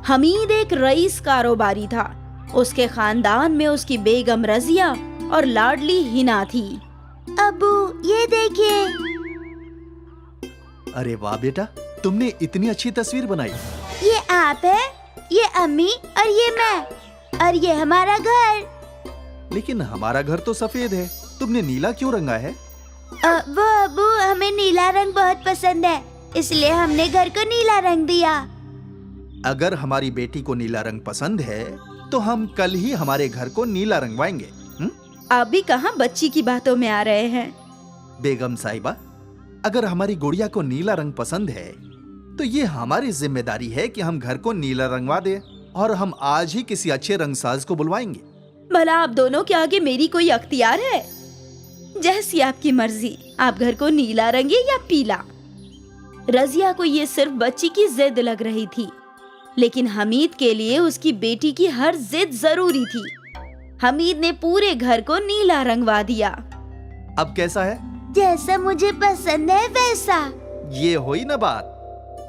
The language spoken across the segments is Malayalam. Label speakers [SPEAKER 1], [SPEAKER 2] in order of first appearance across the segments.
[SPEAKER 1] حمید ایک رئیس کاروباری تھا. اس کے خاندان میں اس کی بیگم رضیہ اور لاڈلی ہنا تھی. ابو یہ دیکھیے.
[SPEAKER 2] ارے واہ بیٹا، تم نے اتنی اچھی تصویر بنائی.
[SPEAKER 1] یہ آپ ہے، یہ امی اور یہ میں، اور یہ ہمارا گھر.
[SPEAKER 2] لیکن ہمارا گھر تو سفید ہے، تم نے نیلا کیوں رنگا ہے؟
[SPEAKER 1] وہ ابو، ہمیں نیلا رنگ بہت پسند ہے، اس لیے ہم نے گھر کو نیلا رنگ دیا.
[SPEAKER 2] اگر ہماری بیٹی کو نیلا رنگ پسند ہے تو ہم کل ہی ہمارے گھر کو نیلا رنگوائیں گے.
[SPEAKER 1] آپ بھی کہاں بچی کی باتوں میں آ رہے ہیں.
[SPEAKER 2] بیگم صاحبہ، اگر ہماری گڑیا کو نیلا رنگ پسند ہے تو یہ ہماری ذمہ داری ہے کہ ہم گھر کو نیلا رنگوا دیں، اور ہم آج ہی کسی اچھے رنگ ساز کو بلوائیں گے.
[SPEAKER 1] بھلا آپ دونوں کے آگے میری کوئی اختیار ہے؟ جیسی آپ کی مرضی، آپ گھر کو نیلا رنگے یا پیلا. رضیہ کو یہ صرف بچی کی ضد لگ رہی تھی، لیکن حمید کے لیے اس کی بیٹی کی ہر ضد ضروری تھی. حمید نے پورے گھر کو نیلا رنگوا دیا.
[SPEAKER 2] اب کیسا ہے؟
[SPEAKER 1] جیسا مجھے پسند ہے ویسا.
[SPEAKER 2] یہ ہوئی نا بات.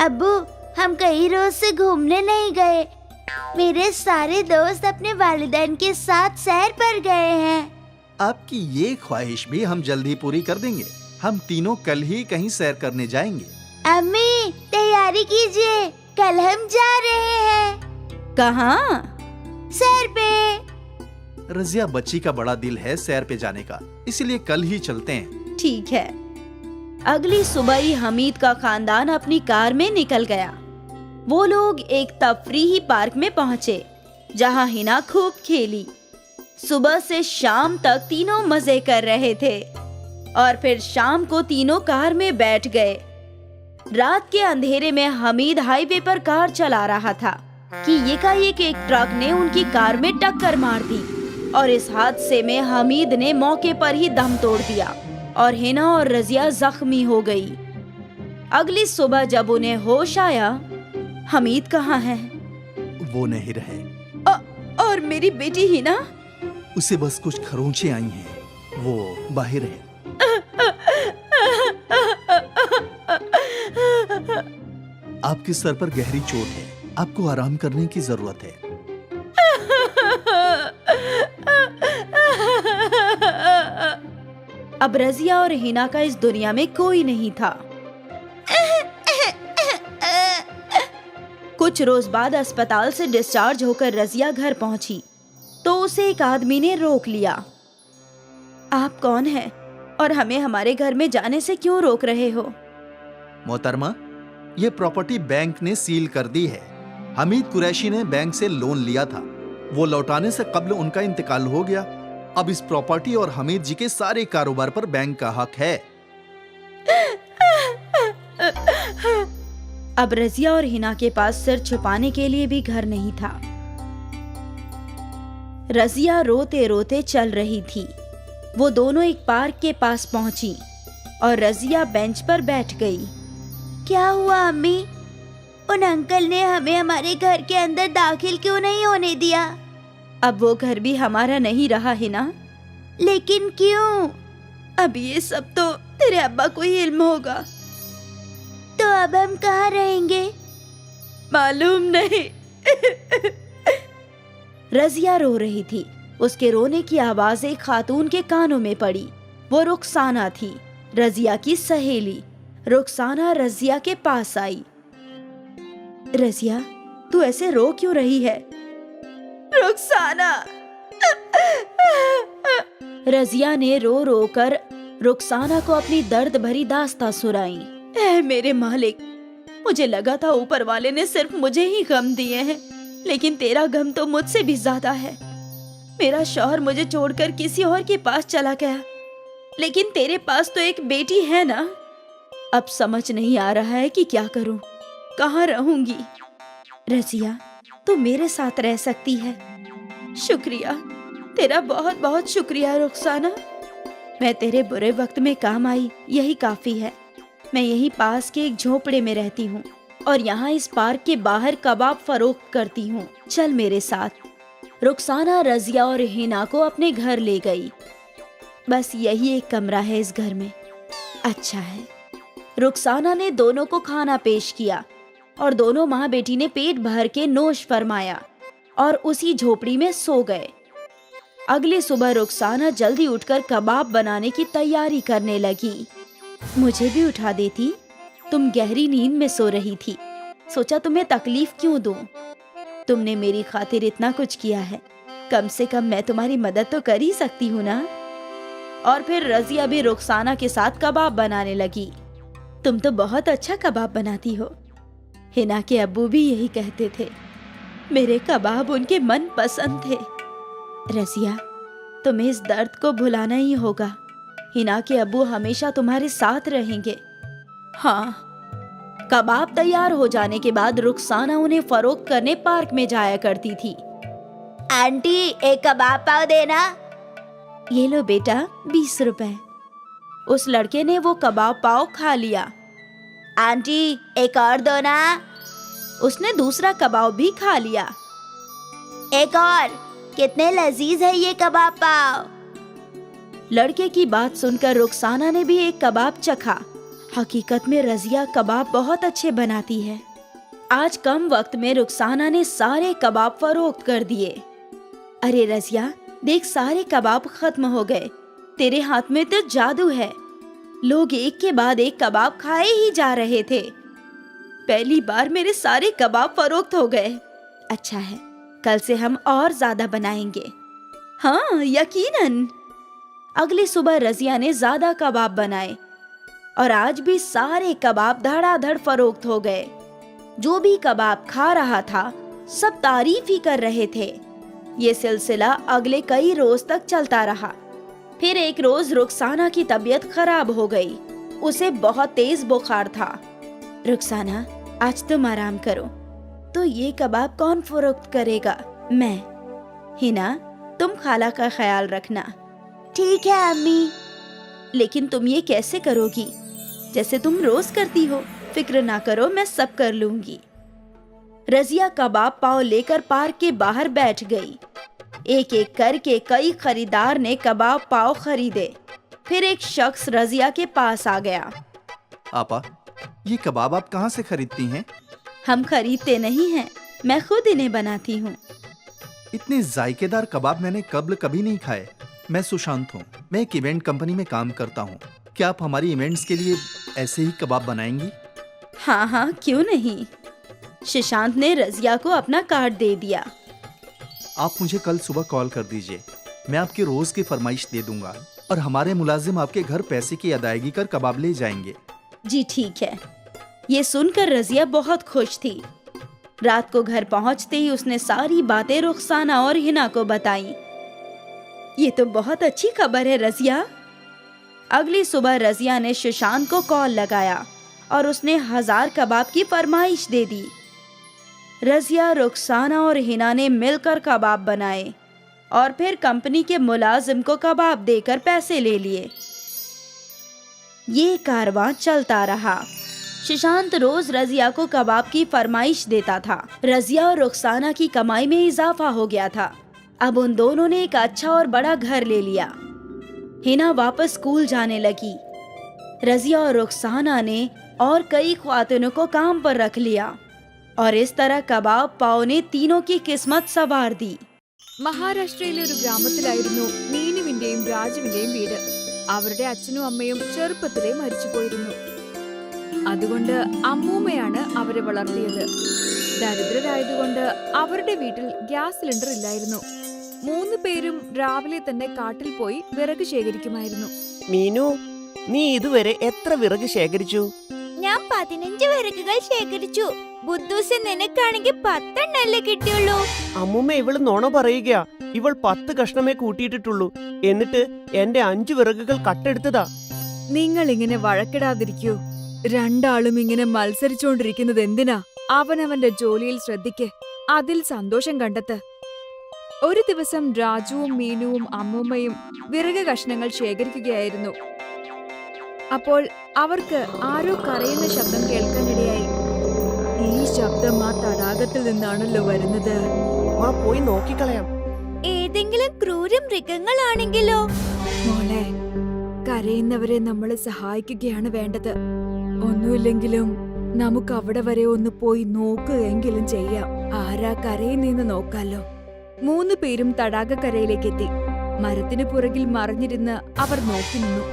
[SPEAKER 1] ابو، ہم کئی روز سے گھومنے نہیں گئے. میرے سارے دوست اپنے والدین کے ساتھ سیر پر گئے ہیں.
[SPEAKER 2] آپ کی یہ خواہش بھی ہم جلد ہی پوری کر دیں گے. ہم تینوں کل ہی کہیں سیر کرنے جائیں گے.
[SPEAKER 1] امی تیاری کیجیے، کل ہم جا رہے ہیں. کہاں؟ سیر پہ.
[SPEAKER 2] رضیہ بچی کا بڑا دل ہے سیر پہ جانے کا، اسی لیے کل ہی چلتے ہیں.
[SPEAKER 1] ٹھیک ہے. اگلی صبح ہی حمید کا خاندان اپنی کار میں نکل گیا. وہ لوگ ایک تفریحی پارک میں پہنچے جہاں ہنا خوب کھیلی. صبح سے شام تک تینوں مزے کر رہے تھے، اور پھر شام کو تینوں کار میں بیٹھ گئے. رات کے اندھیرے میں حمید ہائی وے پر کار چلا رہا تھا کہ یکایک ایک ٹرک نے ان کی کار میں ٹکر مار دی، اور اس حادثے میں حمید نے موقع پر ہی دم توڑ دیا اور ہنا اور رضیہ زخمی ہو گئی. اگلی صبح جب انہیں ہوش آیا، حمید کہاں ہے؟
[SPEAKER 2] وہ نہیں رہے.
[SPEAKER 1] اور میری بیٹی ہنا؟
[SPEAKER 2] اسے بس کچھ کھروچیں آئی ہیں، وہ باہر ہے. آپ کے سر پر گہری چوٹ ہے، آپ کو آرام کرنے کی ضرورت ہے.
[SPEAKER 1] اب رضیہ اور ہنا کا اس دنیا میں کوئی نہیں تھا. کچھ روز بعد اسپتال سے ڈسچارج ہو کر رضیہ گھر پہنچی تو اسے ایک آدمی نے روک لیا. آپ کون ہیں اور ہمیں ہمارے گھر میں جانے سے کیوں روک رہے ہو؟
[SPEAKER 2] محترمہ، یہ پراپرٹی بینک نے سیل کر دی ہے. حمید قریشی نے بینک سے لون لیا تھا، وہ لوٹانے سے قبل ان کا انتقال ہو گیا. اب اس پراپرٹی اور حمید جی کے سارے کاروبار پر بینک کا حق ہے.
[SPEAKER 1] اب رضیہ اور ہنا کے پاس سر چھپانے کے لیے بھی گھر نہیں تھا. رضیہ روتے روتے چل رہی تھی. وہ دونوں ایک پارک کے پاس پہنچی اور رضیہ بینچ پر بیٹھ گئی. کیا ہوا امی؟ ان انکل نے ہمیں ہمارے گھر کے اندر داخل کیوں نہیں ہونے دیا؟ اب وہ گھر بھی ہمارا نہیں رہا ہے نا. لیکن کیوں؟ اب یہ سب تو تیرے ابا کو ہی علم ہوگا. تو اب ہم کہاں رہیں گے؟ معلوم نہیں. رضیہ رو رہی تھی. اس کے رونے کی آواز ایک خاتون کے کانوں میں پڑی. وہ رخسانہ تھی، رضیہ کی سہیلی. رخسانہ رضیہ کے پاس آئی. رضیہ، تو ایسے رو کیوں رہی ہے؟ رخسانہ. رضیہ نے رو رو کر رخسانہ کو اپنی درد بھری داستاں سنائی. اے میرے مالک، مجھے لگا تھا اوپر والے نے صرف مجھے ہی غم دیے ہیں، لیکن تیرا غم تو مجھ سے بھی زیادہ ہے. میرا شوہر مجھے چھوڑ کر کسی اور کے پاس چلا گیا، لیکن تیرے پاس تو ایک بیٹی ہے نا. اب سمجھ نہیں آ رہا ہے کہ کیا کروں، کہاں رہوں گی. رضیہ، تو میرے ساتھ رہ سکتی ہے. شکریہ، تیرا بہت بہت شکریہ رخسانہ. میں تیرے برے وقت میں کام آئی، یہی کافی ہے. میں یہی پاس کے ایک جھونپڑے میں رہتی ہوں اور یہاں اس پارک کے باہر کباب فروخت کرتی ہوں. چل میرے ساتھ. رخسانہ رضیہ اور ہنا کو اپنے گھر لے گئی. بس یہی ایک کمرہ ہے اس گھر میں. اچھا ہے. رخسانہ نے دونوں کو کھانا پیش کیا. और दोनों माँ बेटी ने पेट भर के नोश फरमाया और उसी झोपड़ी में सो गए। अगली सुबह रुखसाना जल्दी उठकर कबाब बनाने की तैयारी करने लगी। मुझे भी उठा देती, तुम गहरी नींद में सो रही थी, सोचा तुम्हें तकलीफ क्यों दूं। तुमने मेरी खातिर इतना कुछ किया है, कम से कम मैं तुम्हारी मदद तो कर ही सकती हूँ ना। और फिर रजिया भी रुखसाना के साथ कबाब बनाने लगी। तुम तो बहुत अच्छा कबाब बनाती हो। हिना के अब्बू भी यही कहते थे, मेरे कबाब उनके मन पसंद थे। रजिया, तुम्हें इस दर्द को भुलाना ही होगा। हिना के अब्बू हमेशा तुम्हारे साथ रहेंगे। हाँ। कबाब तैयार हो जाने के बाद रुखसाना उन्हें फरोख्त करने पार्क में जाया करती थी। आंटी, एक कबाब पाव देना। ये लो बेटा, 20 रुपए। उस लड़के ने वो कबाब पाव खा लिया। आंटी, एक और दो ना। उसने दूसरा कबाब भी खा लिया। एक और। कितने लजीज है ये कबाब पाव। लड़के की बात सुनकर रुखसाना ने भी एक कबाब चखा। हकीकत में रजिया कबाब बहुत अच्छे बनाती है। आज कम वक्त में रुखसाना ने सारे कबाब फरोख्त कर दिए। अरे रजिया, देख सारे कबाब खत्म हो गए। तेरे हाथ में तो जादू है। लोग एक के बाद एक कबाब खाए ही जा रहे थे। पहली बार मेरे सारे कबाब फरोख्त हो गए। अच्छा है, कल से हम और ज्यादा बनाएंगे। हाँ, यकीनन। अगली सुबह रजिया ने ज्यादा कबाब बनाए और आज भी सारे कबाब धड़ाधड़ फरोख्त हो गए। जो भी कबाब खा रहा था सब तारीफ ही कर रहे थे। ये सिलसिला अगले कई रोज तक चलता रहा। फिर एक रोज रुखसाना की तबीयत खराब हो गई। उसे बहुत तेज बुखार था। रुखसाना, आज तुम आराम करो। तो ये कबाब कौन फरोख्त करेगा? मैं। हिना, तुम खाला का ख्याल रखना। ठीक है अम्मी। लेकिन तुम ये कैसे करोगी? जैसे तुम रोज करती हो। फिक्र ना करो, मैं सब कर लूंगी। रजिया कबाब पाव लेकर पार्क के बाहर बैठ गई। एक एक करके कई खरीदार ने कबाब पाव खरीदे। फिर एक शख्स रजिया के पास आ गया।
[SPEAKER 2] आपा, ये कबाब आप कहाँ से खरीदती हैं?
[SPEAKER 1] हम खरीदते नहीं हैं, मैं खुद इन्हें बनाती हूँ।
[SPEAKER 2] इतने जायकेदार कबाब मैंने कभी नहीं खाए। मैं सुशांत हूँ, मैं एक इवेंट कंपनी में काम करता हूँ। क्या आप हमारी इवेंट्स के लिए ऐसे ही कबाब बनाएंगी?
[SPEAKER 1] हाँ हाँ, क्यों नहीं। सुशांत ने रजिया को अपना कार्ड दे दिया।
[SPEAKER 2] आप मुझे कल सुबह कॉल कर दीजिए, मैं आपकी रोज की फरमाइश दे दूंगा और हमारे मुलाजिम आपके घर पैसे की अदायगी कर कबाब ले जाएंगे।
[SPEAKER 1] जी ठीक है। ये सुनकर रजिया बहुत खुश थी। रात को घर पहुंचते ही उसने सारी बातें रुखसाना और हिना को बताई। ये तो बहुत अच्छी खबर है रजिया। अगली सुबह रजिया ने सुशांत को कॉल लगाया और उसने 1000 कबाब की फरमाइश दे दी। रजिया, रुखसाना और हिना ने मिलकर कबाब बनाए और फिर कंपनी के मुलाजिम को कबाब देकर पैसे ले लिए। ये कारवां चलता रहा। सुशांत रोज रजिया को कबाब की फरमाइश देता था। रजिया और रुखसाना की कमाई में इजाफा हो गया था। अब उन दोनों ने एक अच्छा और बड़ा घर ले लिया। हिना वापस स्कूल जाने लगी। रजिया और रुखसाना ने और कई ख्वातिनों को काम पर रख लिया और इस तरह कबाब पाव ने तीनों की किस्मत सवार दी।
[SPEAKER 3] മഹാരാഷ്ട്രയിലെ ഒരു ഗ്രാമത്തിലായിരുന്നു മീനുവിന്റെയും രാജുവിന്റെയും വീട്. അവരുടെ അച്ഛനും അമ്മയും ചെറുപ്പത്തിലേ മരിച്ചുപോയിരുന്നു. അതുകൊണ്ട് അമ്മൂമ്മയാണ് അവരെ വളർത്തിയത്. ദരിദ്രരായതുകൊണ്ട് അവരുടെ വീട്ടിൽ ഗ്യാസ് സിലിണ്ടർ ഇല്ലായിരുന്നു. 3 പേരും രാവിലെ തന്നെ കാട്ടിൽ പോയി വിറക് ശേഖരിക്കുമായിരുന്നു.
[SPEAKER 4] മീനു, നീ ഇതുവരെ എത്ര വിറക് ശേഖരിച്ചു?
[SPEAKER 5] ഞാൻ 15 വിറകുകൾ ശേഖരിച്ചു. ബുദ്ധൂസ്, നിനക്കാണെങ്കിൽ 10 എണ്ണല്ലേ കിട്ടിയുള്ളൂ.
[SPEAKER 4] അമ്മൂമ്മ ഇവള് നുണ പറയുകയാ. ഇവൾ 10 കഷ്ണമേ കൂട്ടിയിട്ടിട്ടുള്ളൂ. എന്നിട്ട് എന്റെ 5 വിറകുകൾ കട്ടെടുത്തതാ.
[SPEAKER 3] നിങ്ങൾ ഇങ്ങനെ വഴക്കിടാതിരിക്കൂ. രണ്ടാളും ഇങ്ങനെ മത്സരിച്ചോണ്ടിരിക്കുന്നത് എന്തിനാ? അവനവന്റെ ജോലിയിൽ ശ്രദ്ധിക്ക്, അതിൽ സന്തോഷം കണ്ടെത്ത്. ഒരു ദിവസം രാജുവും മീനുവും അമ്മൂമ്മയും വിറക് കഷ്ണങ്ങൾ ശേഖരിക്കുകയായിരുന്നു. അപ്പോൾ അവർക്ക് ആരോ കരയുന്ന ശബ്ദം കേൾക്കാനിടയായി. ഈ ശബ്ദം ആ തടാകത്തിൽ നിന്നാണല്ലോ വരുന്നത്.
[SPEAKER 4] വാ, പോയി നോക്കിക്കളയാം.
[SPEAKER 5] ഏതെങ്കിലും ക്രൂര മൃഗങ്ങളാണെങ്കിലോ?
[SPEAKER 3] മോളെ, കരയുന്നവരെ നമ്മൾ സഹായിക്കുകയാണ് വേണ്ടത്. ഒന്നുമില്ലെങ്കിലും നമുക്ക് അവിടെ വരെ ഒന്ന് പോയി നോക്കുകയെങ്കിലും ചെയ്യാം. ആരാ കരയിൽ നിന്ന് നോക്കാലോ. 3 പേരും തടാകക്കരയിലേക്ക് എത്തി. മരത്തിനു പുറകിൽ മറിഞ്ഞിരുന്ന് അവർ നോക്കി നിന്നു.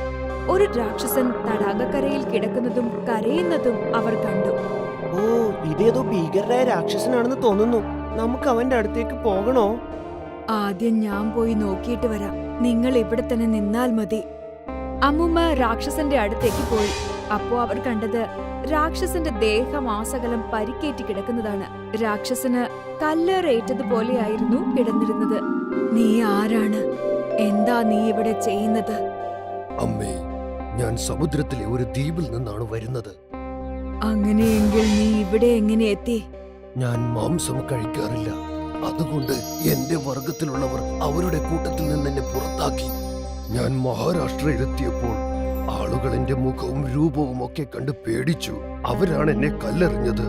[SPEAKER 3] ഒരു രാക്ഷസൻ തടാകക്കരയിൽ കിടക്കുന്നതും കരയുന്നതും അവർ കണ്ടു.
[SPEAKER 4] ഓ, ഇതേതോ ഭീകരനായ രാക്ഷസനാണെന്ന് തോന്നുന്നു. നമുക്ക് അവന്റെ അടുത്തേക്ക് പോകണോ?
[SPEAKER 3] ആദ്യം ഞാൻ പോയി നോക്കിയിട്ട് വരാം. നിങ്ങൾ ഇവിടെ തന്നെ നിന്നാൽ മതി. അമ്മുമ്മ രാക്ഷസന്റെ അടുത്തേക്ക് പോയി. അപ്പോ അവർ കണ്ടത് രാക്ഷസന്റെ ദേഹമാസകലം പരിക്കേറ്റ് കിടക്കുന്നതാണ്. രാക്ഷസന് കല്ലേറേറ്റതുപോലെയായിരുന്നു കിടന്നിരുന്നത്. നീ ആരാണ്? എന്താ നീ ഇവിടെ ചെയ്യുന്നത്?
[SPEAKER 6] അമ്മേ, ഞാൻ സമുദ്രത്തിലെ ഒരു ദ്വീപിൽ നിന്നാണ് വരുന്നത്.
[SPEAKER 3] അങ്ങനെയെങ്കിൽ നീ ഇവിടെ എങ്ങനെ എത്തി?
[SPEAKER 6] ഞാൻ മാംസം കഴിക്കാറില്ല. അതുകൊണ്ട് എന്റെ വർഗത്തിലുള്ളവർ അവരുടെ കൂട്ടത്തിൽ നിന്ന് എന്നെ പുറത്താക്കി. ഞാൻ മഹാരാഷ്ട്രയിലെത്തിയപ്പോൾ ആളുകൾ എന്റെ മുഖവും രൂപവും ഒക്കെ കണ്ട് പേടിച്ചു. അവരാണ് എന്നെ കല്ലെറിഞ്ഞത്.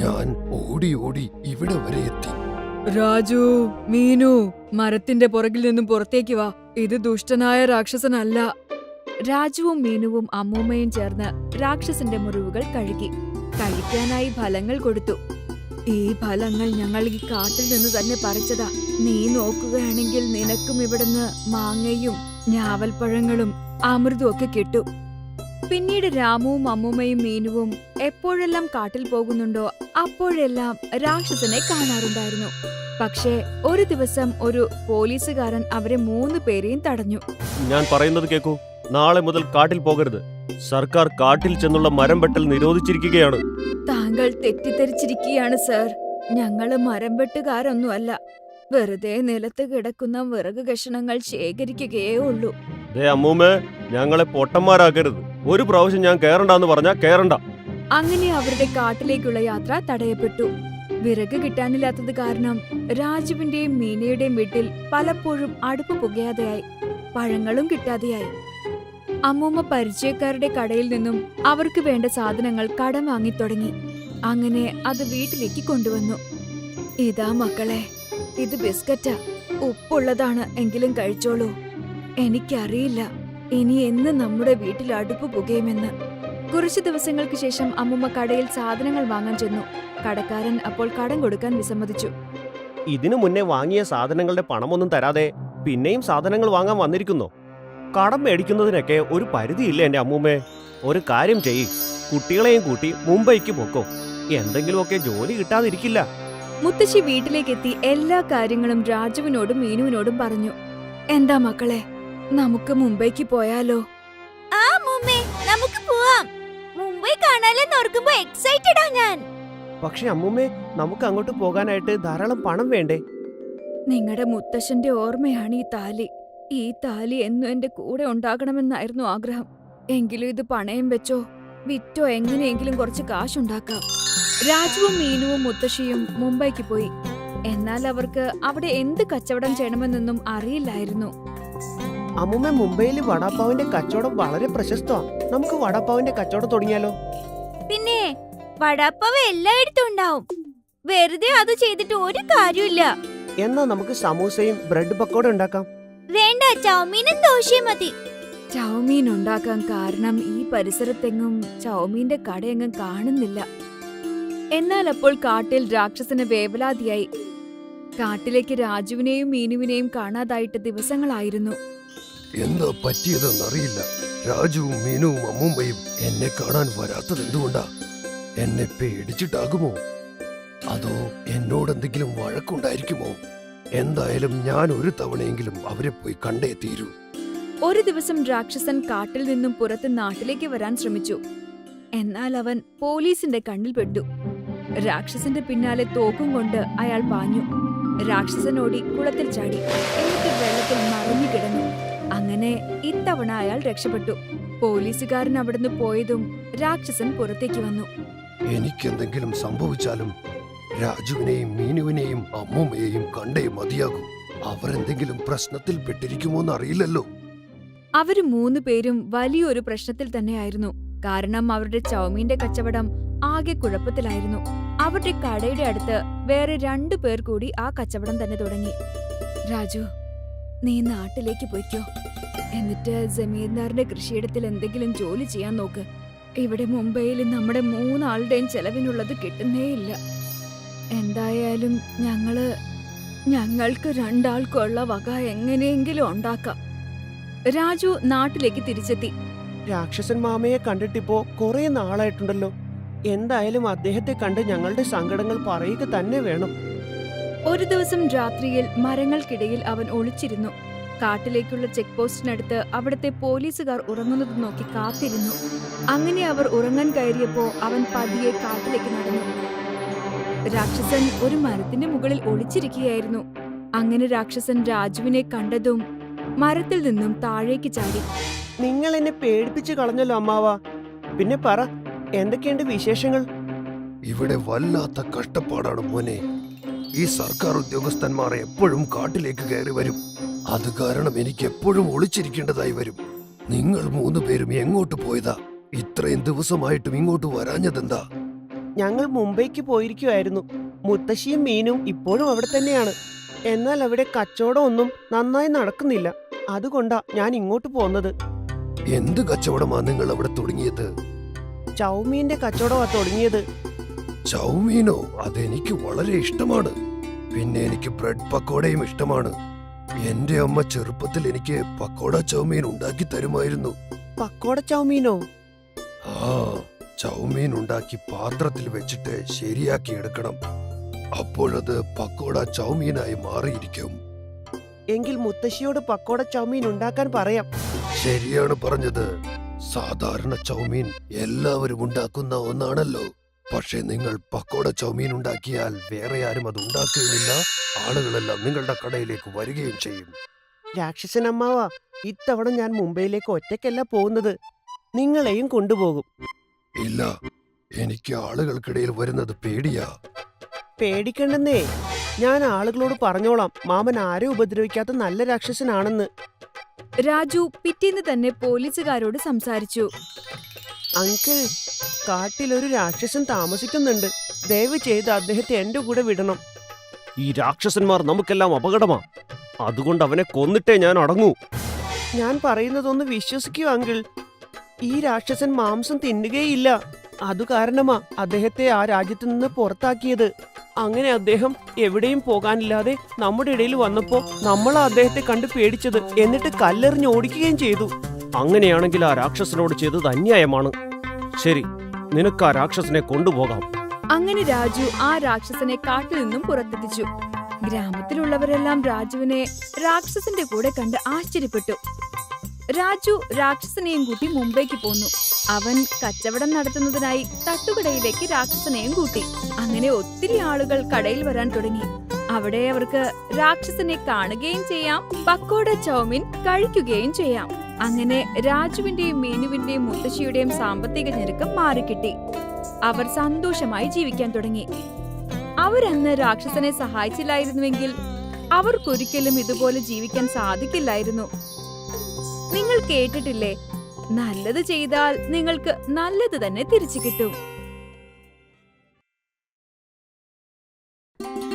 [SPEAKER 6] ഞാൻ ഓടി ഓടി ഇവിടെ വരെ എത്തി.
[SPEAKER 3] രാജു, മീനു, മരത്തിന്റെ പുറകിൽ നിന്നും പുറത്തേക്ക് വാ. ഇത് ദുഷ്ടനായ രാക്ഷസനല്ല. രാജുവും മീനുവും അമ്മൂമ്മയും ചേർന്ന് രാക്ഷസന്റെ മുറിവുകൾ കഴുകി. കഴിക്കാനായി ഫലങ്ങൾ കൊടുത്തു. ഈ ഫലങ്ങൾ ഞങ്ങൾ ഈ കാട്ടിൽ നിന്ന് തന്നെ പറിച്ചതാ. നീ നോക്കുകയാണെങ്കിൽ നിനക്കും ഇവിടുന്ന് മാങ്ങയും ഞാവൽപ്പഴങ്ങളും അമൃതും ഒക്കെ കിട്ടും. പിന്നീട് രാമുവും അമ്മൂമ്മയും മീനുവും എപ്പോഴെല്ലാം കാട്ടിൽ പോകുന്നുണ്ടോ അപ്പോഴെല്ലാം രാക്ഷസനെ കാണാറുണ്ടായിരുന്നു. പക്ഷേ ഒരു ദിവസം ഒരു പോലീസുകാരൻ അവരെ 3 പേരെയും തടഞ്ഞു.
[SPEAKER 4] ഞാൻ പറയുന്നത് കേൾക്കൂ. നാളെ മുതൽ കാട്ടിൽ പോകരുത്. സർക്കാർ കാട്ടിൽ ചെന്നുള്ള മരം വെട്ടൽ നിരോധിച്ചിരിക്കുകയാണ്.
[SPEAKER 3] താങ്കൾ തെറ്റിദ്ധരിച്ചിരിക്കുകയാണ് സർ. ഞങ്ങള് മരം വെട്ടുകാരൊന്നുമല്ല. വെറുതെ നിലത്ത് കിടക്കുന്ന വിറക് കഷണങ്ങൾ ശേഖരിക്കുകയേ ഉള്ളൂ.
[SPEAKER 4] ദേ അമ്മൂമ്മേ, ഞങ്ങളെ പൊട്ടന്മാരാക്കരുത്. ഒരു പ്രാവശ്യം ഞാൻ കേറണ്ടെന്ന് പറഞ്ഞാ കേറണ്ട.
[SPEAKER 3] അങ്ങനെ അവരുടെ കാട്ടിലേക്കുള്ള യാത്ര തടയപ്പെട്ടു. വിറക് കിട്ടാനില്ലാത്തത് കാരണം രാജുവിന്റെയും മീനയുടെയും വീട്ടിൽ പലപ്പോഴും അടുപ്പ് പുകയാതെയായി. പഴങ്ങളും കിട്ടാതെയായി. അമ്മൂമ്മ പരിചയക്കാരുടെ കടയിൽ നിന്നും അവർക്ക് വേണ്ട സാധനങ്ങൾ കടം വാങ്ങി തുടങ്ങി. അങ്ങനെ അത് വീട്ടിലേക്ക് കൊണ്ടുവന്നു. ഇതാ മക്കളെ, ഇത് ബിസ്ക്കറ്റാ. ഉപ്പുള്ളതാണ്, എങ്കിലും കഴിച്ചോളൂ. എനിക്കറിയില്ല ഇനി എന്ന് നമ്മുടെ വീട്ടിൽ അടുപ്പ് പുകയുമെന്ന്. കുറച്ചു ദിവസങ്ങൾക്ക് ശേഷം അമ്മുമ്മ കടയിൽ സാധനങ്ങൾ വാങ്ങാൻ ചെന്നു. കടക്കാരൻ അപ്പോൾ കടം കൊടുക്കാൻ വിസമ്മതിച്ചു.
[SPEAKER 4] ഇതിനു മുന്നേ വാങ്ങിയ സാധനങ്ങളുടെ പണമൊന്നും തരാതെ പിന്നെയും സാധനങ്ങൾ വാങ്ങാൻ വന്നിരിക്കുന്നു. കടം മേടിക്കുന്നതിനൊക്കെ ഒരു പരിധിയില്ല എന്റെ അമ്മൂമ്മേ. ഒരു കാര്യം ചെയ്യ്, കുട്ടികളെയും കൂട്ടി മുംബൈക്ക് പോക്കോ. എന്തെങ്കിലുമൊക്കെ ജോലി കിട്ടാതിരിക്കില്ല.
[SPEAKER 3] മുത്തശ്ശി വീട്ടിലേക്കെത്തി എല്ലാ കാര്യങ്ങളും രാജുവിനോടും മീനുവിനോടും പറഞ്ഞു. എന്താ മക്കളെ, നമുക്ക് മുംബൈക്ക് പോയാലോ?
[SPEAKER 5] ആ മുമ്മേ, നമുക്ക് പോവാം. മുംബൈ കാണാലെന്ന് ഓർക്കുമ്പോ എക്സൈറ്റഡാ ഞാൻ.
[SPEAKER 4] പക്ഷെ അമ്മൂമ്മേ, നമുക്ക് അങ്ങോട്ട് പോകാനായിട്ട് ധാരാളം പണം വേണ്ടേ?
[SPEAKER 3] നിങ്ങളുടെ മുത്തശ്ശന്റെ ഓർമ്മയാണ് ഈ താലി. ഈ താലി എന്നും എന്റെ കൂടെ ഉണ്ടാകണമെന്നായിരുന്നു ആഗ്രഹം. എങ്കിലും ഇത് പണയം വെച്ചോ വിറ്റോ എങ്ങനെയെങ്കിലും കുറച്ച് കാശുണ്ടാക്കാം. രാജുവും മീനുവും മുത്തശ്ശിയും മുംബൈക്ക് പോയി. എന്നാൽ അവർക്ക് അവിടെ എന്ത് കച്ചവടം ചെയ്യണമെന്നൊന്നും അറിയില്ലായിരുന്നു.
[SPEAKER 4] അമ്മൂമ്മ, മുംബൈയിൽ വടാപ്പാവിന്റെ കച്ചവടം വളരെ പ്രശസ്തമാണ്. നമുക്ക് വടാപ്പാവിന്റെ കച്ചവടം തുടങ്ങിയാലോ?
[SPEAKER 5] പിന്നെ വടാപ്പാവ് എല്ലായിടത്തും ഉണ്ടാവും. വെറുതെ അത് ചെയ്തിട്ട് ഒരു കാര്യമില്ല.
[SPEAKER 4] എന്നാ നമുക്ക് സമൂസയും ബ്രെഡ് പക്കോട ഉണ്ടാക്കാം.
[SPEAKER 5] വേണ്ട, ചൗമീനും ദോശയും മതി.
[SPEAKER 3] ചൗമീൻ ഉണ്ടാക്കാൻ കാരണം ഈ പരിസരത്തെങ്ങും ചൗമീന്റെ കടയെങ്ങും കാണുന്നില്ല. എന്നാൽ അപ്പോൾ കാട്ടിൽ രാക്ഷസന് വേവലാതിയായി. കാട്ടിലേക്ക് രാജുവിനെയും മീനുവിനെയും കാണാതായിട്ട് ദിവസങ്ങളായിരുന്നു.
[SPEAKER 6] എന്താ പറ്റിയതെന്നറിയില്ല. രാജുവും മീനുവും അമ്മൂമ്മയും എന്നെ കാണാൻ വരാത്തത് എന്തുകൊണ്ടാ? എന്നെ പേടിച്ചിട്ടാകുമോ? അതോ എന്നോടെന്തെങ്കിലും വഴക്കുണ്ടായിരിക്കുമോ? എന്തായാലും ഞാൻ ഒരു തവണയെങ്കിലും അവരെ പോയി കണ്ടേ തീരൂ.
[SPEAKER 3] ഒരു ദിവസം രാക്ഷസൻ കാട്ടിൽ നിന്നും പുറത്ത് നാട്ടിലേക്ക് വരാൻ ശ്രമിച്ചു. എന്നാൽ അവൻ പോലീസിന്റെ കണ്ണിൽ പെട്ടു. രാക്ഷസന്റെ പിന്നാലെ തോക്കും കൊണ്ട് അയാൾ പാഞ്ഞു. രാക്ഷസൻ ഓടി കുളത്തിൽ ചാടി. എന്നിട്ട് വെള്ളത്തിൽ മറിഞ്ഞു കിടന്നു. അങ്ങനെ ഇത്തവണ അയാൾ രക്ഷപ്പെട്ടു. പോലീസുകാരൻ അവിടുന്ന് പോയതും രാക്ഷസൻ പുറത്തേക്ക് വന്നു.
[SPEAKER 6] എനിക്കെന്തെങ്കിലും സംഭവിച്ചാലും രാജുവിനെയും മീനുവിനെയും അമ്മൂമ്മയെയും കണ്ടേ മതിയാകും. അവരെന്തെങ്കിലും പ്രശ്നത്തിൽ പെട്ടിരിക്കുമോന്ന് അറിയില്ലല്ലോ.
[SPEAKER 3] അവര് 3 പേരും വലിയൊരു പ്രശ്നത്തിൽ തന്നെയായിരുന്നു. കാരണം അവരുടെ ചൗമീന്റെ കച്ചവടം ആകെ കുഴപ്പത്തിലായിരുന്നു. അവരുടെ കടയുടെ അടുത്ത് വേറെ 2 പേർ കൂടി ആ കച്ചവടം തന്നെ തുടങ്ങി. രാജു, നീ നാട്ടിലേക്ക് പോയിക്കോ. എന്നിട്ട് ജമീന്ദാറിന്റെ കൃഷിയിടത്തിൽ എന്തെങ്കിലും ജോലി ചെയ്യാൻ നോക്ക്. ഇവിടെ മുംബൈയിൽ നമ്മുടെ 3 ആളുടെയും ചെലവിനുള്ളത് കിട്ടുന്നേയില്ല. എന്തായാലും ഞങ്ങൾക്ക് 2 ആൾക്കുള്ള വക എങ്ങനെയെങ്കിലും ഉണ്ടാക്കാം. രാജു നാട്ടിലേക്ക് തിരിച്ചെത്തി.
[SPEAKER 4] രാക്ഷസൻ മാമയെ കണ്ടിട്ടിപ്പോ കുറെ നാളായിട്ടുണ്ടല്ലോ. എന്തായാലും അദ്ദേഹത്തെ കണ്ട് ഞങ്ങളുടെ സങ്കടങ്ങൾ പറയുക തന്നെ വേണം.
[SPEAKER 3] ഒരു ദിവസം രാത്രിയിൽ മരങ്ങൾക്കിടയിൽ അവൻ ഒളിച്ചിരുന്നു. കാട്ടിലേക്കുള്ള ചെക്ക് പോസ്റ്റിനടുത്ത് അവിടുത്തെ പോലീസുകാർ ഉറങ്ങുന്നത് നോക്കി കാത്തിരുന്നു. അങ്ങനെ അവർ ഉറങ്ങാൻ കയറിയപ്പോ അവൻ പതിയെ കാട്ടിലേക്ക് നടന്നു. രാക്ഷസൻ ഒരു മരത്തിന്റെ മുകളിൽ ഒളിച്ചിരിക്കുകയായിരുന്നു. അങ്ങനെ രാക്ഷസൻ രാജുവിനെ കണ്ടതും മരത്തിൽ നിന്നും താഴേക്ക് ചാടി.
[SPEAKER 4] നിങ്ങൾ എന്നെ പേടിപ്പിച്ചു കളഞ്ഞല്ലോ അമ്മാവ. പിന്നെ പറ, എന്തൊക്കെയുണ്ട് വിശേഷങ്ങൾ?
[SPEAKER 6] ഇവിടെ വല്ലാത്ത കഷ്ടപ്പാടാണ് മോനെ. ഈ സർക്കാർ ഉദ്യോഗസ്ഥന്മാർ എപ്പോഴും കാട്ടിലേക്ക് കയറി വരും. അത് കാരണം എനിക്ക് എപ്പോഴും ഒളിച്ചിരിക്കേണ്ടതായി വരും. നിങ്ങൾ 3 പേരും എങ്ങോട്ട് പോയതാ? ഇത്രയും ദിവസമായിട്ടും ഇങ്ങോട്ട് വരാഞ്ഞതെന്താ?
[SPEAKER 4] ഞങ്ങൾ മുംബൈക്ക് പോയിരിക്കുമായിരുന്നു. മുത്തശ്ശിയും മീനും ഇപ്പോഴും അവിടെ തന്നെയാണ്. എന്നാൽ അവിടെ കച്ചവടം ഒന്നും നന്നായി നടക്കുന്നില്ല. അതുകൊണ്ടാ ഞാൻ ഇങ്ങോട്ട് പോന്നത്.
[SPEAKER 6] എന്ത് കച്ചവടമാ നിങ്ങൾ അവിടെ തുടങ്ങിയത്?
[SPEAKER 4] ചൗമീന്റെ കച്ചവടമാ തുടങ്ങിയത്.
[SPEAKER 6] ചൗമീനോ? അതെനിക്ക് വളരെ ഇഷ്ടമാണ്. പിന്നെ എനിക്ക് ബ്രെഡ് പക്കോടയും ഇഷ്ടമാണ്. എന്റെ അമ്മ ചെറുപ്പത്തിൽ എനിക്ക് പക്കോട ചൗമീൻ ഉണ്ടാക്കി തരുമായിരുന്നു.
[SPEAKER 4] പക്കോട ചൗമീനോ?
[SPEAKER 6] ആ, ചൗമീൻ ഉണ്ടാക്കി പാത്രത്തിൽ വെച്ചിട്ട് ശരിയാക്കി എടുക്കണം. അപ്പോഴത് പക്കോട ചൗമീനായി മാറിയിരിക്കും.
[SPEAKER 4] എങ്കിൽ മുത്തശ്ശിയോട് പക്കോട ചൗമീൻ ഉണ്ടാക്കാൻ പറയാം.
[SPEAKER 6] ശരിയാണ് പറഞ്ഞത്. സാധാരണ ചൗമീൻ എല്ലാവരും ഉണ്ടാക്കുന്ന ഒന്നാണല്ലോ. പക്ഷെ നിങ്ങൾ പക്കോട ചൗമീൻ ഉണ്ടാക്കിയാൽ വേറെ ആരും അത് ഉണ്ടാക്കുകയില്ല. ആളുകളെല്ലാം നിങ്ങളുടെ കടയിലേക്ക് വരികയും ചെയ്യും.
[SPEAKER 4] രാക്ഷസൻ അമ്മാവ, ഇത്തവണ ഞാൻ മുംബൈയിലേക്ക് ഒറ്റയ്ക്കല്ല പോകുന്നത്. നിങ്ങളെയും കൊണ്ടുപോകും.
[SPEAKER 6] ഇല്ല, എനിക്ക് ആളുകൾക്കിടയിൽ വരുന്നത് പേടിയാ.
[SPEAKER 4] പേടിക്കണ്ടെന്നേ, ഞാൻ ആളുകളോട് പറഞ്ഞോളാം മാമൻ ആരെ ഉപദ്രവിക്കാത്ത നല്ല രാക്ഷസനാണെന്ന്.
[SPEAKER 3] രാജു പിറ്റേന്ന് തന്നെ പോലീസുകാരോട് സംസാരിച്ചു.
[SPEAKER 4] അങ്കിൾ, കാട്ടിലൊരു രാക്ഷസൻ താമസിക്കുന്നുണ്ട്. ദയവ് ചെയ്ത് അദ്ദേഹത്തെ എന്റെ കൂടെ വിടണം. ഈ രാക്ഷസന്മാർ നമുക്കെല്ലാം അപകടമാ. അതുകൊണ്ട് അവനെ കൊന്നിട്ടേ ഞാൻ അടങ്ങൂ. ഞാൻ പറയുന്നതൊന്ന് വിശ്വസിക്കൂ അങ്കിൾ. ഈ രാക്ഷസൻ മാംസം തിന്നുകയില്ല. അതു കാരണമാ അദ്ദേഹത്തെ ആ രാജ്യത്ത് നിന്ന് പുറത്താക്കിയത്. അങ്ങനെ അദ്ദേഹം എവിടെയും പോകാനില്ലാതെ നമ്മുടെ ഇടയിൽ വന്നപ്പോ നമ്മളാ അദ്ദേഹത്തെ കണ്ട് പേടിച്ചത്. എന്നിട്ട് കല്ലെറിഞ്ഞ് ഓടിക്കുകയും ചെയ്തു. അങ്ങനെയാണെങ്കിൽ ആ രാക്ഷസനോട് ചെയ്തത് അന്യായമാണ്. ശരി, നിനക്ക് ആ രാക്ഷസനെ കൊണ്ടുപോകാം.
[SPEAKER 3] അങ്ങനെ രാജു ആ രാക്ഷസനെ കാട്ടിൽ നിന്നും പുറത്തെത്തിച്ചു. ഗ്രാമത്തിലുള്ളവരെല്ലാം രാജുവിനെ രാക്ഷസന്റെ കൂടെ കണ്ട് ആശ്ചര്യപ്പെട്ടു. രാജു രാക്ഷസനെയും കൂട്ടി മുംബൈക്ക് പോന്നു. അവൻ കച്ചവടം നടത്തുന്നതിനായി തട്ടുകടയിലേക്ക് രാക്ഷസനെയും കൂട്ടി. അങ്ങനെ ഒത്തിരി ആളുകൾ കടയിൽ വരാൻ തുടങ്ങി. അവിടെ അവർക്ക് രാക്ഷസനെ കാണുകയും ചെയ്യാം, പക്കോട ചൗമീൻ കഴിക്കുകയും ചെയ്യാം. അങ്ങനെ രാജുവിന്റെയും മീനുവിന്റെയും മുത്തശ്ശിയുടെയും സാമ്പത്തിക ഞെരുക്കം മാറിക്കിട്ടി. അവർ സന്തോഷമായി ജീവിക്കാൻ തുടങ്ങി. അവരന്ന് രാക്ഷസനെ സഹായിച്ചില്ലായിരുന്നുവെങ്കിൽ അവർക്കൊരിക്കലും ഇതുപോലെ ജീവിക്കാൻ സാധിക്കില്ലായിരുന്നു. നിങ്ങൾ കേട്ടിട്ടില്ലേ, നല്ലത് ചെയ്താൽ നിങ്ങൾക്ക് നല്ലത് തന്നെ തിരിച്ചു കിട്ടും.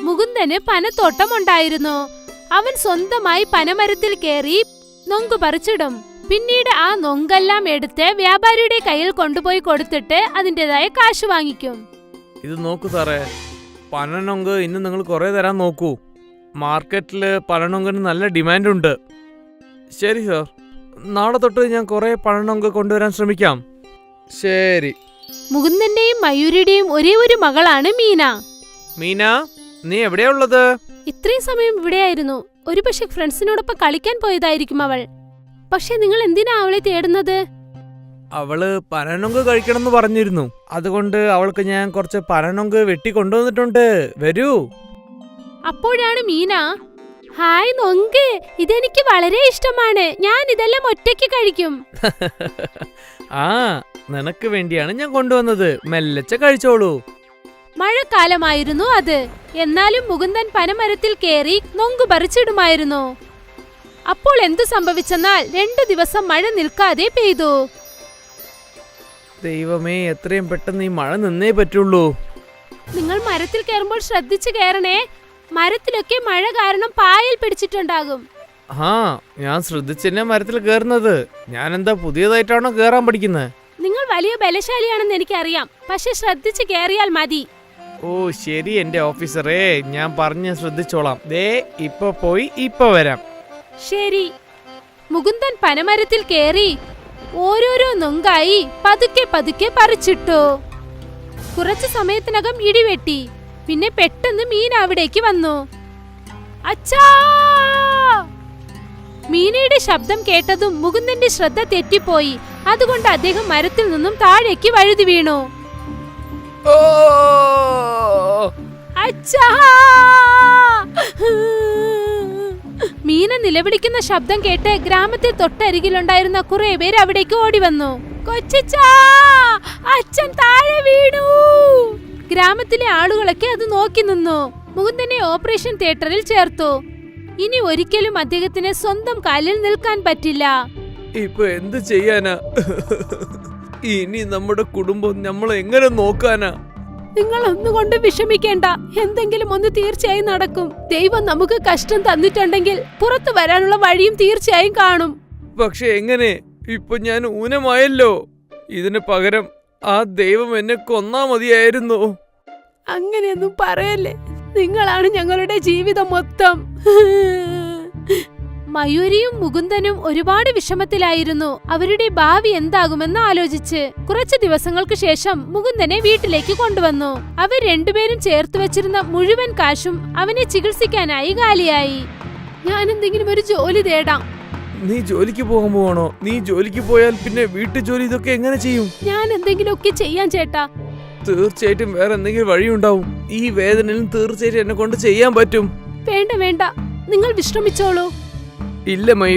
[SPEAKER 7] മുകുന്ദന് പനത്തോട്ടമുണ്ടായിരുന്നു. അവൻ സ്വന്തമായി പനമരത്തിൽ കയറി നൊങ്ക് പറിച്ചിടും. പിന്നീട് ആ നൊങ്കെല്ലാം എടുത്ത് വ്യാപാരിയുടെ കയ്യിൽ കൊണ്ടുപോയി കൊടുത്തിട്ട് അതിൻ്റെതായ കാശ് വാങ്ങിക്കും.
[SPEAKER 8] ഇത് നോക്കൂ സാറേ, പനനൊങ്ക് ഇന്ന് നിങ്ങൾ കുറെ തരാൻ നോക്കൂ. മാർക്കറ്റിൽ പനനൊങ്കിന് നല്ല ഡിമാൻഡുണ്ട്. ശരി സാർ, നാളെ തൊട്ട് ഞാൻ കുറെ പനനൊങ്ക് കൊണ്ടുവരാൻ ശ്രമിക്കാം. ശരി.
[SPEAKER 7] മുകുന്ദന്റെയും മയൂരിയുടെയും ഒരേ ഒരു മകളാണ് മീന.
[SPEAKER 8] മീന, നീ എവിടെയാ ഉള്ളത്?
[SPEAKER 7] ഇത്രയും സമയം ഇവിടെയായിരുന്നു. ഒരുപക്ഷെ ഫ്രണ്ട്സിനോടൊപ്പം കളിക്കാൻ പോയതായിരിക്കും അവൾ. പക്ഷെ നിങ്ങൾ എന്തിനാ അവളെ തേടുന്നത്?
[SPEAKER 8] അവള് പനനൊങ്ക് കഴിക്കണമെന്ന് പറഞ്ഞിരുന്നു. അതുകൊണ്ട് അവൾക്ക് ഞാൻ കുറച്ച് പനനൊങ്ക് വെട്ടി കൊണ്ടുവന്നിട്ടുണ്ട്. വരൂ.
[SPEAKER 7] അപ്പോഴാണ് മീന, ഹായ് നൊങ്ക്, ഇതെനിക്ക് വളരെ ഇഷ്ടമാണ്. ഞാൻ ഇതെല്ലാം ഒറ്റയ്ക്ക് കഴിക്കും.
[SPEAKER 8] ആ, നിനക്ക് വേണ്ടിയാണ് ഞാൻ കൊണ്ടുവന്നത്. മെല്ലച്ച കഴിച്ചോളൂ.
[SPEAKER 7] മഴക്കാലമായിരുന്നു അത്. എന്നാലും മുകുന്ദൻ പനമരത്തിൽ കയറി നൊങ്ക് പറിച്ചിടുമായിരുന്നു. അപ്പോൾ എന്തു സംഭവിച്ചെന്നാൽ 2 ദിവസം മഴ നിൽക്കാതെ പെയ്തു.
[SPEAKER 8] ദൈവമേ, എത്രയും പെട്ടെന്ന് ഈ മഴ നിന്നേ പറ്റുള്ളൂ.
[SPEAKER 7] നിങ്ങൾ മരത്തിൽ കയറുമ്പോൾ ശ്രദ്ധിച്ചു കയറണേ. മരത്തിലൊക്കെ മഴ കാരണം പായൽ പിടിച്ചിട്ടുണ്ടാകും.
[SPEAKER 8] ആ, ഞാൻ ശ്രദ്ധിച്ചെന്നെ മരത്തിൽ കയറുന്നത്. ഞാൻ എന്താ പുതിയതായിട്ടാണോ കയറാൻ പഠിക്കുന്നത്?
[SPEAKER 7] നിങ്ങൾ വലിയ ബലശാലിയാണെന്ന് എനിക്കറിയാം, പക്ഷെ ശ്രദ്ധിച്ചു കേറിയാൽ മതി.
[SPEAKER 8] ഓ ശരി എന്റെ ഓഫീസറേ, ഞാൻ പറഞ്ഞ് ശ്രദ്ധിച്ചോളാം. ദേ ഇപ്പൊ പോയി ഇപ്പൊ വരാം.
[SPEAKER 7] ശരി. മുകുന്ദൻ പനമരത്തിൽ കേറി ഓരോരോ നൊങ്കായി പതുക്കെ പതുക്കെ പറിച്ചിട്ടു. കുറച്ചു സമയത്തിനകം ഇടിവെട്ടി. പിന്നെ പെട്ടെന്ന് മീൻ അവിടേക്ക് വന്നു. അച്ഛാ! മീനയുടെ ശബ്ദം കേട്ടതും മുകുന്ദന്റെ ശ്രദ്ധ തെറ്റിപ്പോയി. അതുകൊണ്ട് അദ്ദേഹം മരത്തിൽ നിന്നും താഴേക്ക് വഴുതി വീണു.
[SPEAKER 8] ഓ
[SPEAKER 7] അച്ഛാ! മീന നിലവിളിക്കുന്ന ശബ്ദം കേട്ട് ഗ്രാമത്തിൽ തൊട്ടരികിലുണ്ടായിരുന്ന കുറെ പേര് അവിടേക്ക് ഓടി വന്നു. കൊച്ചച്ചാ, അച്ഛൻ താഴെ വീണു. ഗ്രാമത്തിലെ ആളുകളൊക്കെ അത് നോക്കി നിന്നു. മുകുന്ദനെ ഓപ്പറേഷൻ തിയേറ്ററിൽ ചേർത്തു. ഇനി ഒരിക്കലും അദ്ദേഹത്തിന് സ്വന്തം കാലിൽ നിൽക്കാൻ പറ്റില്ല.
[SPEAKER 8] ഇപ്പൊ എന്ത് ചെയ്യാനാ? ഇനി നമ്മുടെ കുടുംബം നമ്മൾ എങ്ങനെ നോക്കാനാ?
[SPEAKER 7] നിങ്ങൾ ഒന്നുകൊണ്ട് വിഷമിക്കേണ്ട, എന്തെങ്കിലും ഒന്ന് തീർച്ചയായും നടക്കും. ദൈവം നമുക്ക് കഷ്ടം തന്നിട്ടുണ്ടെങ്കിൽ പുറത്തു വരാനുള്ള വഴിയും തീർച്ചയായും കാണും.
[SPEAKER 8] പക്ഷെ എങ്ങനെ? ഇപ്പൊ ഞാൻ ഊനമായല്ലോ. ഇതിന് പകരം ആ ദൈവം എന്നെ കൊന്നാ മതിയായിരുന്നു.
[SPEAKER 7] അങ്ങനെയൊന്നും പറയല്ലേ, നിങ്ങളാണ് ഞങ്ങളുടെ ജീവിതം മൊത്തം. മയൂരിയും മുകുന്ദനും ഒരുപാട് വിഷമത്തിലായിരുന്നു. അവരുടെ ഭാവി എന്താകുമെന്ന് ആലോചിച്ച്. കുറച്ചു ദിവസങ്ങൾക്ക് ശേഷം മുകുന്ദനെ വീട്ടിലേക്ക് കൊണ്ടുവന്നു. അവർ രണ്ടുപേരും ചേർത്ത് വെച്ചിരുന്ന മുഴുവൻ കാശും അവനെ ചികിത്സിക്കാനായി കാലിയായി. ഞാൻ എന്തെങ്കിലും ഒരു ജോലി തേടാം.
[SPEAKER 8] നീ ജോലിക്ക് പോകാൻ പോവാണോ? നീ ജോലിക്ക് പോയാൽ പിന്നെ വീട്ടു ജോലി ഇതൊക്കെ എങ്ങനെ ചെയ്യും?
[SPEAKER 7] ഞാൻ എന്തെങ്കിലുമൊക്കെ ചെയ്യാൻ ചേട്ടാ.
[SPEAKER 8] തീർച്ചയായിട്ടും വേറെ എന്തെങ്കിലും വഴിയുണ്ടാവും. ഈ വേദനയിലും തീർച്ചയായിട്ടും എന്നെ കൊണ്ട് ചെയ്യാൻ പറ്റും.
[SPEAKER 7] വേണ്ട വേണ്ട, നിങ്ങൾ വിശ്രമിച്ചോളൂ.
[SPEAKER 8] ഇല്ല മയൂരി.